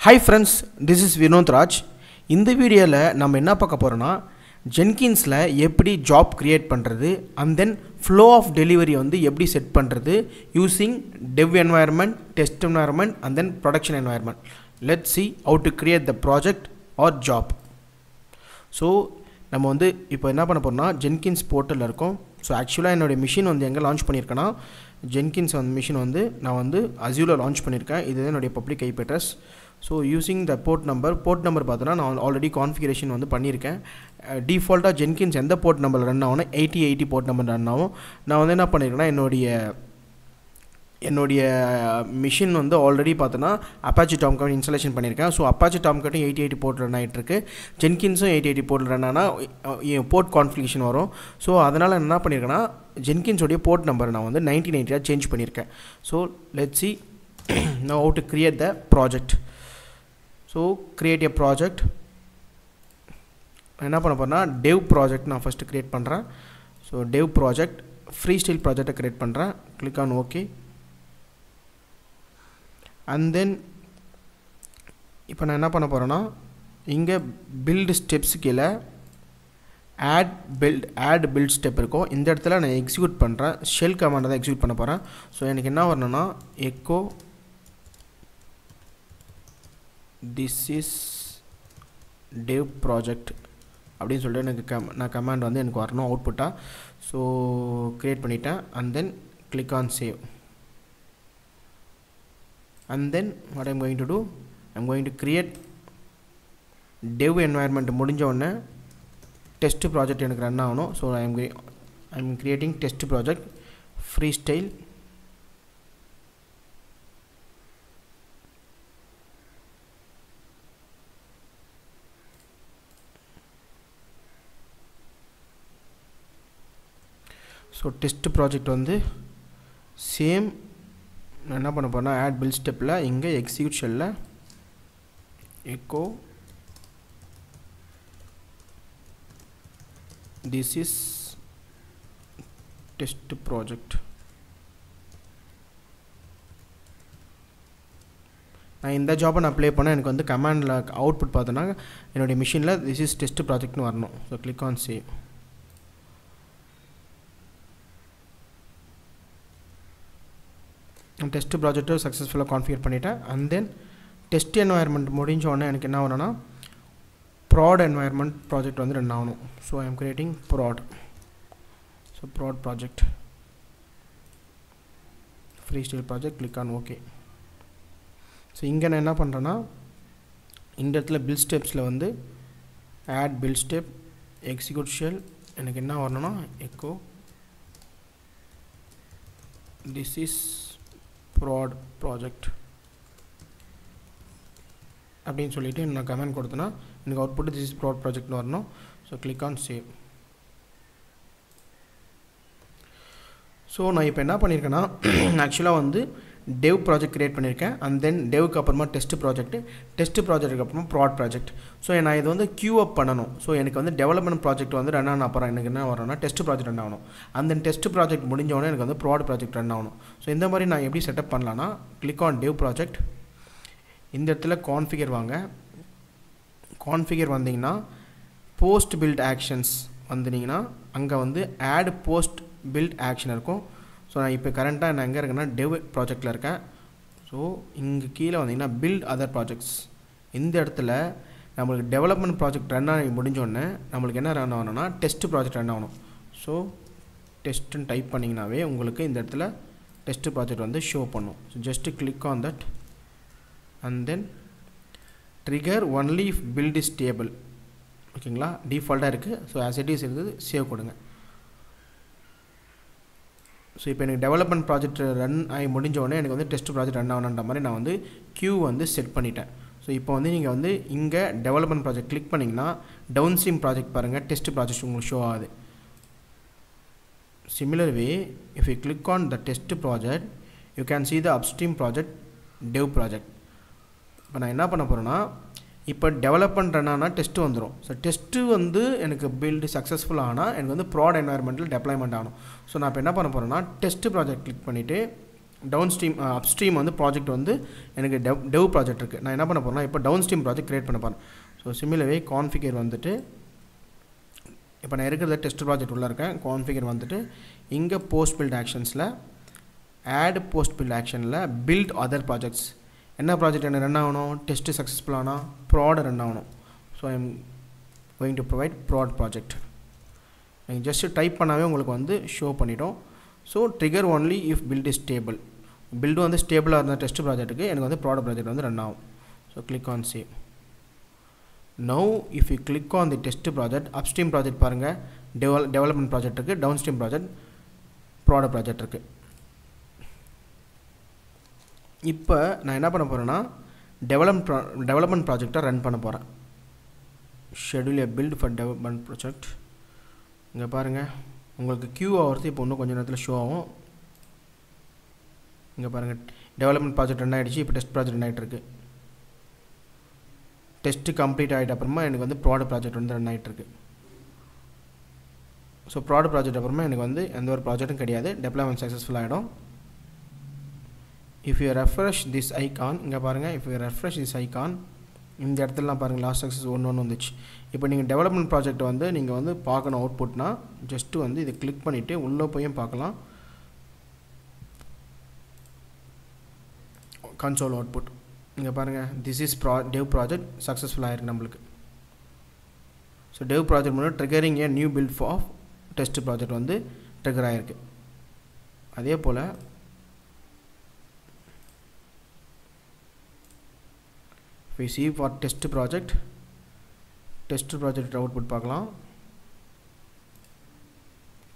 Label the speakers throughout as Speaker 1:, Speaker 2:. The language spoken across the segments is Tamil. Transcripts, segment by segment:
Speaker 1: Hi friends, this is Vinod Raj. இந்த வீடியோல நம்ம என்ன பார்க்க போறோம்னா Jenkinsல எப்படி ஜாப் கிரியேட் பண்றது and then flow of delivery வந்து எப்படி செட் பண்றது using dev environment, test environment and then production environment. Let's see how to create the project or job. So நம்ம வந்து இப்போ என்ன பண்ண போறோம்னா Jenkins போர்ட்டல்ல இருக்கோம். So actually என்னோட மெஷின் வந்து எங்க லான்ச் பண்ணிருக்கேனா Jenkins வந்து மெஷின் வந்து நான் வந்து Azureல லான்ச் பண்ணிருக்கேன். இது என்னோட public IP address. So using the port number பார்த்தனா நான் ஆல்ரெடி கான்ஃபிகரேஷன் வந்து பண்ணியிருக்கேன். டிஃபால்ட்டா Jenkins எந்த போர்ட் நம்பர்ல ரன் ஆகும்னா 8080 போர்ட் நம்பர் ரன் ஆகும். நான் வந்து என்ன பண்ணிருக்கேன்னா என்னோட மிஷின் வந்து ஆல்ரெடி பார்த்தனா Apache Tomcat இன்ஸ்டாலேஷன் பண்ணியிருக்கேன். So Apache Tomcat 8080 port run ஆகிட்டு இருக்கு. Jenkinsம் 8080 போர்ட் ரன் ஆனா போர்ட் கான்ஃபிகரேஷன் வரும். ஸோ அதனால என்ன பண்ணியிருக்கேன்னா Jenkins உடைய போர்ட் நம்பர் நான் வந்து 1980 சேஞ்ச் பண்ணியிருக்கேன். So let's see now how to create the project. So create a project. என்ன பண்ண போறேன்னா dev project நான் first create பண்றேன். So dev project freestyle project create பண்றேன். Click on OK. And then இப்போ நான் என்ன பண்ண போறேன்னா இங்க build steps கீழ add build step இருக்கும். இந்த இடத்துல நான் எக்ஸிக்யூட் பண்றேன். shell command தான் எக்ஸிக்யூட் பண்ண போறேன். So எனக்கு என்ன வரணும்னா echo this is dev project அப்படினு சொல்லிட்டு எனக்கு நான் கமாண்ட் வந்து எனக்கு வரணும் அவுட்புட்டா. ஸோ கிரியேட் பண்ணிட்டேன். and then click on save. and then what I'm going to do, I'm going to create dev environment முடிஞ்ச உடனே test project எனக்கு ரன் ஆகணும். So I'm creating test project freestyle. So test project வந்து சேம் என்ன பண்ண போறேன்னா ஆட் பில்ட் ஸ்டெப்பில் இங்கே எக்ஸிக்யூட் ஷெல்ல echo this is test project. நான் இந்த ஜாபை நான் அப்ளை பண்ண எனக்கு வந்து கமாண்டில் அவுட்புட் பார்த்தோன்னா என்னுடைய மிஷினில் திஸ் இஸ் டெஸ்ட் ப்ராஜெக்ட்னு வரணும். So click on save. Test ப்ராஜெக்ட்டை சக்ஸஸ்ஃபுல்லாக கான்ஃபிகர் பண்ணிட்டேன். அண்ட் தென் டெஸ்ட் என்வாயர்மெண்ட் முடிஞ்ச உடனே எனக்கு என்ன ஆகணும்னா ப்ராட் என்வாயர்மெண்ட் ப்ராஜெக்ட் வந்து ரன் ஆகணும். So I am creating prod. So prod project freestyle project. Click on okay. So இங்கே நான் என்ன பண்ணுறேன்னா இந்த இடத்துல பில்ட் ஸ்டெப்ஸில் வந்து add build step execute shell எனக்கு என்ன வரணும்னா echo this is prod project அப்படினு சொல்லிட்டு நான் கமெண்ட் கொடுத்தனா எனக்கு output this is prod project னு வரணும். So click on save. So நான் இப்போ என்ன பண்ணியிருக்கேன்னா ஆக்சுவலாக வந்து dev project கிரியேட் பண்ணியிருக்கேன். அண்ட் தென் devக்கு அப்புறமா டெஸ்ட் ப்ராஜெக்ட்டுக்கு அப்புறமா ப்ராட் ப்ராஜெக்ட். ஸோ நான் இது வந்து queue up பண்ணணும். ஸோ எனக்கு வந்து டெவலப்மெண்ட் ப்ராஜெக்ட் வந்து ரன் ஆன அப்புறம் எனக்கு என்ன வரணும்னா டெஸ்ட் ப்ராஜெக்ட் ரன் ஆகணும். அந்த டெஸ்ட் ப்ராஜெக்ட் முடிஞ்சோடனே எனக்கு வந்து ப்ராட் ப்ராஜெக்ட் ரன் ஆகணும். ஸோ இந்த மாதிரி நான் எப்படி செட்டப் பண்ணலான்னா கிளிக் ஆன் dev ப்ராஜெக்ட். இந்த இடத்துல கான்ஃபிகர் வாங்க. கான்ஃபிகர் வந்தீங்கன்னா போஸ்ட் பில்ட் ஆக்ஷன்ஸ் வந்தீங்கன்னா அங்கே வந்து ஆட் போஸ்ட் பில்ட் ஆக்ஷன் இருக்கும். ஸோ நான் இப்போ கரண்ட்டாக நான் எங்கே இருக்கேன்னா dev ப்ராஜெக்டில் இருக்கேன். ஸோ இங்கே கீழே வந்தீங்கன்னா பில்ட் அதர் ப்ராஜெக்ட்ஸ். இந்த இடத்துல நம்மளுக்கு டெவலப்மெண்ட் ப்ராஜெக்ட் ரன் ஆகி முடிஞ்சோடனே நம்மளுக்கு என்ன ரன் ஆகணும்னா டெஸ்ட் ப்ராஜெக்ட் ரன் ஆகணும். ஸோ டெஸ்ட்டுன்னு டைப் பண்ணிங்கனாவே உங்களுக்கு இந்த இடத்துல டெஸ்ட் ப்ராஜெக்ட் வந்து ஷோ பண்ணும். So just click on that and then trigger only if build is stable. ஓகேங்களா, டிஃபால்ட்டாக இருக்குது. ஸோ ஆஸ் இட் இஸ் இருக்குது சேவ் கொடுங்க. ஸோ இப்போ எனக்கு டெவலப்மெண்ட் ப்ராஜெக்ட் ரன் ஆகி முடிஞ்ச உடனே எனக்கு வந்து டெஸ்ட் ப்ராஜெக்ட் ரன் ஆகணுன்ற மாதிரி நான் வந்து கியூ வந்து செட் பண்ணிட்டேன். ஸோ இப்போ வந்து நீங்கள் வந்து இங்கே டெவலப்மெண்ட் ப்ராஜெக்ட் கிளிக் பண்ணிங்கன்னா டவுன் ஸ்ட்ரீம் ப்ராஜெக்ட் பாருங்கள் டெஸ்ட் ப்ராஜெக்ட் உங்களுக்கு ஷோ ஆகுது. Similar way if you click on the test project you can see the upstream project dev project. இப்போ நான் என்ன பண்ண போகிறேன்னா இப்போ டெவலப்மெண்ட் ரன் ஆனால் டெஸ்ட்டு வந்துடும். ஸோ டெஸ்ட்டு வந்து எனக்கு பில்டு சக்ஸஸ்ஃபுல் ஆனால் எனக்கு வந்து ப்ராட் என்வாயர்மெண்ட்டில் டெப்ளாய்மெண்ட் ஆகணும். ஸோ நான் இப்போ என்ன பண்ண போகிறேன்னா டெஸ்ட் ப்ராஜெக்ட் கிளிக் பண்ணிவிட்டு அப்ஸ்ட்ரீம் வந்து ப்ராஜெக்ட் வந்து எனக்கு டெவ் ப்ராஜெக்ட் இருக்குது. நான் என்ன பண்ண போகிறேன்னா இப்போ டவுன்ஸ்ட்ரீம் ப்ராஜெக்ட் க்ரியேட் பண்ண போகிறேன். ஸோ சிமிலர்வே கான்ஃபிகர் வந்துட்டு இப்போ நான் இருக்கிறத டெஸ்ட் ப்ராஜெக்ட் உள்ளே இருக்கேன். கான்ஃபிகர் வந்துட்டு இங்கே போஸ்ட் பில்ட் ஆக்ஷன்ஸில் ஆட் போஸ்ட் பில்ட் ஆக்ஷனில் பில்ட் அதர் ப்ராஜெக்ட்ஸ். என்ன ப்ராஜெக்ட் என்ன ரன் ஆகணும்? டெஸ்ட்டு சக்ஸஸ்ஃபுல் ஆனால் ப்ராட் ரன் ஆகணும். So I am going to provide prod project. நீங்கள் ஜஸ்ட்டு டைப் பண்ணாவே உங்களுக்கு வந்து ஷோ பண்ணிட்டோம். So trigger only if build is stable. Build வந்து ஸ்டேபிளாக இருந்த டெஸ்ட் ப்ராஜெக்ட்டுக்கு எனக்கு வந்து ப்ராடக்ட் ப்ராஜெக்ட் வந்து ரன் ஆகும். So click on save. Now if you click on the test project, upstream project பாருங்கள், டெவலப்மெண்ட் ப்ராஜெக்ட் இருக்குது, டவுன்ஸ்ட்ரீம் ப்ராஜெக்ட் ப்ராடக்ட் ப்ராஜெக்ட் இருக்குது. இப்போ நான் என்ன பண்ண போகிறேன்னா டெவலப்மெண்ட் ப்ராஜெக்டை ரன் பண்ண போகிறேன். Schedule a build for development project. இங்கே பாருங்கள், உங்களுக்கு கியூ ஆகிறது இப்போ இன்னும் கொஞ்சம் நேரத்தில் ஷோ ஆகும். இங்கே பாருங்கள், டெவலப்மெண்ட் ப்ராஜெக்ட் ரன் ஆகிடுச்சு. இப்போ டெஸ்ட் ப்ராஜெக்ட் ரன் ஆகிட்டுருக்கு. டெஸ்ட்டு கம்ப்ளீட் ஆகிட்ட அப்புறமா எனக்கு வந்து ப்ராடக்ட் ப்ராஜெக்ட் வந்து ரன் ஆகிட்டுருக்கு. ஸோ ப்ராடக்ட் ப்ராஜெக்ட் அப்புறமா எனக்கு வந்து எந்த ஒரு ப்ராஜெக்ட்டும் கிடையாது. டெவலப்மெண்ட் சக்ஸஸ்ஃபுல் ஆகிடும். If you refresh this icon, இங்கே பாருங்கள், if you refresh this icon, இந்த இடத்துலலாம் பாருங்கள் லாஸ்ட் சக்ஸஸ் ஒன்று வந்துச்சு. இப்போ நீங்கள் டெவலப்மெண்ட் ப்ராஜெக்ட் வந்து நீங்கள் வந்து பார்க்கணும் அவுட்புட்னா ஜஸ்ட்டு வந்து இதை கிளிக் பண்ணிவிட்டு உள்ளே போயும் பார்க்கலாம். கன்சோல் அவுட்புட் இங்கே பாருங்கள், this is dev project successful ஆகிருக்கு நம்மளுக்கு. ஸோ டெவ் ப்ராஜெக்ட் மூலம் triggering a new build for test project வந்து ட்ரிகர் ஆகிருக்கு. அதே போல் we see for test project output பார்க்கலாம்.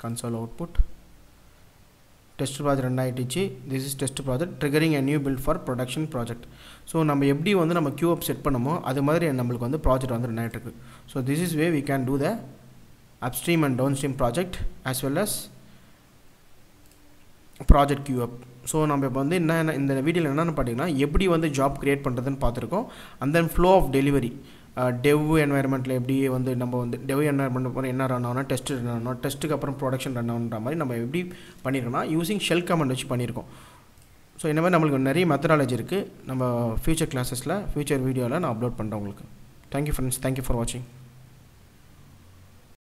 Speaker 1: console output test project run ஆயிடுச்சு. this is test project triggering a new build for production project. So நம்ம எப்படி வந்து நம்ம queue up செட் பண்ணமோ அது மாதிரி நம்மளுக்கு வந்து ப்ராஜெக்ட் வந்து ரன் ஆகிட்டு இருக்கு. So this is way we can do the upstream and downstream project as well as project queue up. So நம்ம இப்போ வந்து என்ன இந்த வீடியோவில் என்னென்னு பார்த்தீங்கன்னா எப்படி வந்து ஜாப் க்ரியேட் பண்ணுறதுன்னு பார்த்துருக்கோம். And then flow of delivery dev என்வாயர்மெண்ட்டில் எப்படி வந்து நம்ம வந்து டெவ் என்வாயர்மெண்ட் அப்புறம் என்ன ரன் ஆகணும், டெஸ்ட் ரன் ஆகணும், டெஸ்ட்டுக்கு அப்புறம் ப்ரொடக்ஷன் ரன் ஆகுன்ற மாதிரி நம்ம எப்படி பண்ணியிருக்கோம்னா யூஸிங் ஷெல் கமெண்ட் வச்சு பண்ணியிருக்கோம். ஸோ இந்த மாதிரி நம்மளுக்கு நிறைய மெத்தடாலஜி இருக்குது. நம்ம ஃபியூச்சர் கிளாஸஸில் ஃபியூச்சர் வீடியோவில் நான் அப்லோட் பண்ணுறேன் உங்களுக்கு. தேங்க்யூ ஃப்ரெண்ட்ஸ், தேங்க்யூ ஃபார் வாட்சிங்.